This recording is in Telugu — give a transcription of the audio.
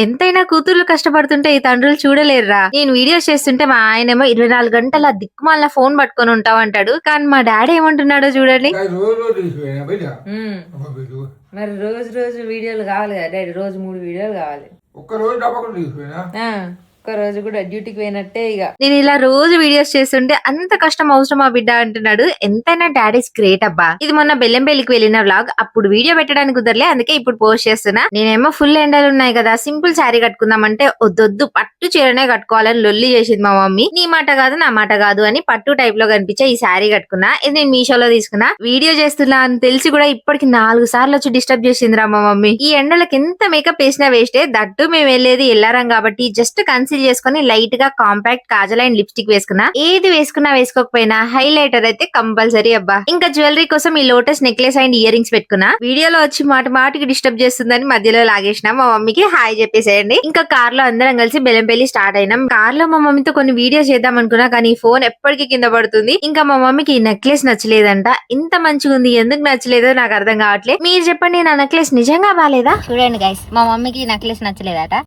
ఎంతైనా కూతుర్లు కష్టపడుతుంటే ఈ తండ్రులు చూడలేరురా. నేను వీడియోస్ చేస్తుంటే మా ఆయనేమో 24 గంటల దిక్కుమాలిన ఫోన్ పట్టుకొని ఉంటావంటాడు. కానీ మా డాడీ ఏమంటున్నాడో చూడండి. మరి రోజు రోజు వీడియోలు కావాలి కదా డాడీ, రోజు 3 వీడియోలు కావాలి. ఒక్క రోజు తప్పకుండా తీసుకుపోయినా ఒక్క రోజు కూడా డ్యూటీకి పోయినట్టే ఇక. నేను ఇలా రోజు వీడియోస్ చేస్తుంటే అంత కష్టం అవసరమా బిడ్డ అంటున్నాడు. ఎంతైనా డాడీస్ గ్రేట్ అబ్బా. ఇది మొన్న బెల్లంపల్లికి వెళ్ళిన వ్లాగ్. అప్పుడు వీడియో పెట్టడానికి కుదరలే, అందుకే ఇప్పుడు పోస్ట్ చేస్తున్నా. నేనేమో ఫుల్ ఎండలు ఉన్నాయి కదా, సింపుల్ శారీ కట్టుకుందామంటే వద్దొద్దు పట్టు చీరనే కట్టుకోవాలని లొల్లి చేసింది మా మమ్మీ. నీ మాట కాదు నా మాట కాదు అని పట్టు టైప్ లో కనిపించే ఈ శారీ కట్టుకున్నా. ఇది నేను మీషోలో తీసుకున్నా. వీడియో చేస్తున్నా అని తెలిసి కూడా ఇప్పటికి 4 సార్లు వచ్చి డిస్టర్బ్ చేసిందిరా మా మమ్మీ. ఈ ఎండలకు ఎంత మేకప్ వేసినా వేస్టే. దట్టు మేము వెళ్ళేది ఎల్లారం కాబట్టి జస్ట్ కన్సిల్ చేసుకుని లైట్ గా కాంపాక్ట్ కాజల్ అండ్ లిప్స్టిక్ వేసుకున్నా. ఏది వేసుకున్నా వేసుకోకపోయినా హైలైటర్ అయితే కంపల్సరీ అబ్బా. ఇంకా జ్యువెలరీ కోసం ఈ lotus necklace and ear rings పెట్టుకున్నా. వీడియోలో వచ్చి మాటికి డిస్టర్బ్ చేస్తుందని మధ్యలో లాగేసిన. మా మమ్మీకి హాయ్ చెప్పేసేయండి. ఇంకా కార్ లో అందరం కలిసి బెల్లంపల్లి స్టార్ట్ అయినాం. కార్ లో మా మమ్మీతో కొన్ని వీడియోస్ చేద్దాం అనుకున్నా, కానీ ఫోన్ ఎప్పటికీ కింద పడుతుంది. ఇంకా మా మమ్మీకి ఈ నెక్లెస్ నచ్చలేదంట. ఇంత మంచిగా ఉంది, ఎందుకు నచ్చలేదో నాకు అర్థం కావట్లేదు. మీరు చెప్పండి, నా నెక్లెస్ నిజంగా బాలేదా? చూడండి గైస్, మా మమ్మీకి నెక్లెస్ నచ్చలేదట.